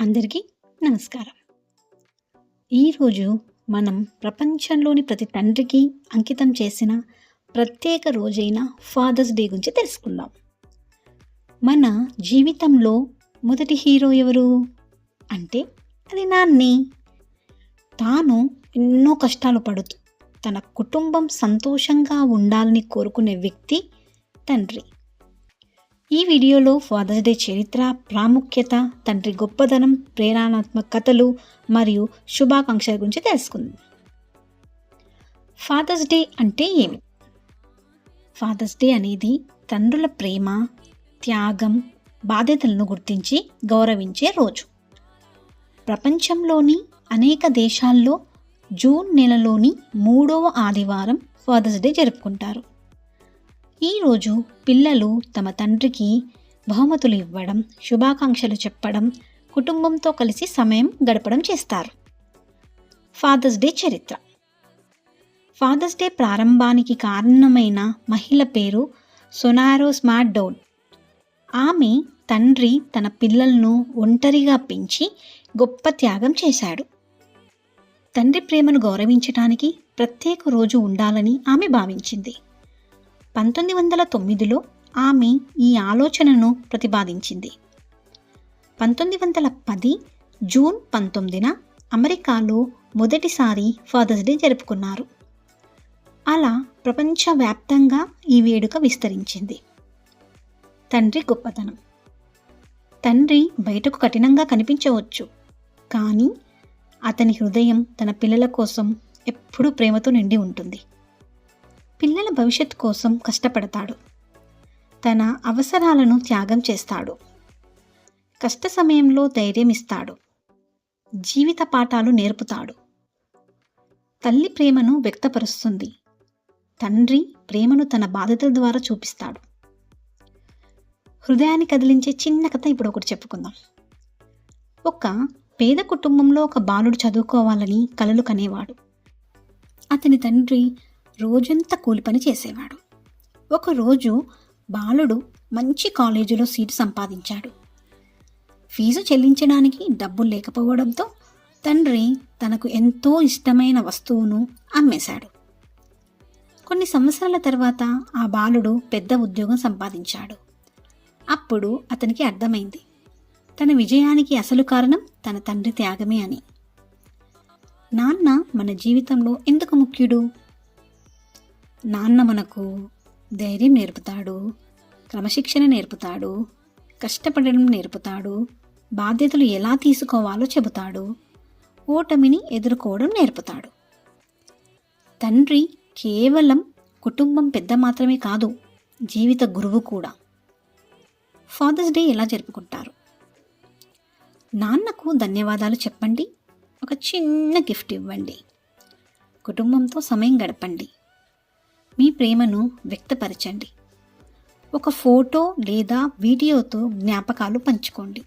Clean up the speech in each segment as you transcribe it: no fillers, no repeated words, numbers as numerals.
అందరికీ నమస్కారం. ఈరోజు మనం ప్రపంచంలోని ప్రతి తండ్రికి అంకితం చేసిన ప్రత్యేక రోజైన ఫాదర్స్ డే గురించి తెలుసుకుందాం. మన జీవితంలో మొదటి హీరో ఎవరు అంటే అది నాన్నే. తాను ఎన్నో కష్టాలు పడుతూ తన కుటుంబం సంతోషంగా ఉండాలని కోరుకునే వ్యక్తి తండ్రి. ఈ వీడియోలో ఫాదర్స్ డే చరిత్ర, ప్రాముఖ్యత, తండ్రి గొప్పదనం, ప్రేరణాత్మక కథలు మరియు శుభాకాంక్షల గురించి తెలుసుకుందాం. ఫాదర్స్ డే అంటే ఏమి? ఫాదర్స్ డే అనేది తండ్రుల ప్రేమ, త్యాగం, బాధ్యతలను గుర్తించి గౌరవించే రోజు. ప్రపంచంలోని అనేక దేశాల్లో జూన్ నెలలోని 3వ ఆదివారం ఫాదర్స్ డే జరుపుకుంటారు. ఈరోజు పిల్లలు తమ తండ్రికి బహుమతులు ఇవ్వడం, శుభాకాంక్షలు చెప్పడం, కుటుంబంతో కలిసి సమయం గడపడం చేస్తారు. ఫాదర్స్ డే చరిత్ర. ఫాదర్స్ డే ప్రారంభానికి కారణమైన మహిళ పేరు సొనారోస్ మాట్ డౌన్. ఆమె తండ్రి తన పిల్లలను ఒంటరిగా పెంచి గొప్ప త్యాగం చేశాడు. తండ్రి ప్రేమను గౌరవించడానికి ప్రత్యేక రోజు ఉండాలని ఆమె భావించింది. 1909లో ఆమె ఈ ఆలోచనను ప్రతిపాదించింది. 1910 జూన్ 19న అమెరికాలో మొదటిసారి ఫాదర్స్ డే జరుపుకున్నారు. అలా ప్రపంచవ్యాప్తంగా ఈ వేడుక విస్తరించింది. తండ్రి గొప్పతనం. తండ్రి బయటకు కఠినంగా కనిపించవచ్చు, కానీ అతని హృదయం తన పిల్లల కోసం ఎప్పుడూ ప్రేమతో నిండి ఉంటుంది. పిల్లల భవిష్యత్తు కోసం కష్టపడతాడు. తన అవసరాలను త్యాగం చేస్తాడు. కష్ట సమయంలో ధైర్యం ఇస్తాడు. జీవిత పాఠాలు నేర్పుతాడు. తల్లి ప్రేమను వ్యక్తపరుస్తుంది. తండ్రి ప్రేమను తన బాధ్యతల ద్వారా చూపిస్తాడు. హృదయాన్ని కదిలించే చిన్న కథ ఇప్పుడు ఒకటి చెప్పుకుందాం. ఒక పేద కుటుంబంలో ఒక బాలుడు చదువుకోవాలని కలలు కనేవాడు. అతని తండ్రి రోజంతా కూలి పని చేసేవాడు. ఒకరోజు బాలుడు మంచి కాలేజీలో సీటు సంపాదించాడు. ఫీజు చెల్లించడానికి డబ్బులు లేకపోవడంతో తండ్రి తనకు ఎంతో ఇష్టమైన వస్తువును అమ్మేశాడు. కొన్ని సంవత్సరాల తర్వాత ఆ బాలుడు పెద్ద ఉద్యోగం సంపాదించాడు. అప్పుడు అతనికి అర్థమైంది, తన విజయానికి అసలు కారణం తన తండ్రి త్యాగమే అని. నాన్న మన జీవితంలో ఎందుకు ముఖ్యుడు? నాన్న మనకు ధైర్యం నేర్పుతాడు, క్రమశిక్షణ నేర్పుతాడు, కష్టపడడం నేర్పుతాడు, బాధ్యతలు ఎలా తీసుకోవాలో చెబుతాడు, ఓటమిని ఎదుర్కోవడం నేర్పుతాడు. తండ్రి కేవలం కుటుంబం పెద్ద మాత్రమే కాదు, జీవిత గురువు కూడా. ఫాదర్స్ డే ఎలా జరుపుకుంటారు? నాన్నకు ధన్యవాదాలు చెప్పండి, ఒక చిన్న గిఫ్ట్ ఇవ్వండి, కుటుంబంతో సమయం గడపండి, మీ ప్రేమను వ్యక్తపరచండి, ఒక ఫోటో లేదా వీడియోతో జ్ఞాపకాలు పంచుకోండి.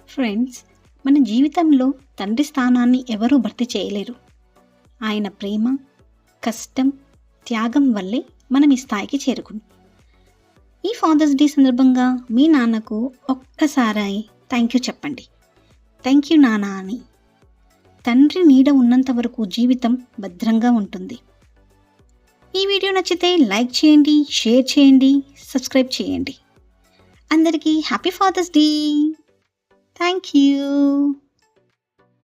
ఫ్రెండ్స్, మన జీవితంలో తండ్రి స్థానాన్ని ఎవరూ భర్తీ చేయలేరు. ఆయన ప్రేమ, కష్టం, త్యాగం వల్లే మనం ఈ స్థాయికి చేరుకున్నాం. ఈ ఫాదర్స్ డే సందర్భంగా మీ నాన్నకు ఒక్కసారి థ్యాంక్ యూ చెప్పండి. థ్యాంక్ యూ నాన్న అని. తండ్రి నీడ ఉన్నంత వరకు జీవితం భద్రంగా ఉంటుంది. ఈ వీడియో నచ్చితే లైక్ చేయండి, షేర్ చేయండి, సబ్స్క్రైబ్ చేయండి. అందరికీ happy father's day. Thank you.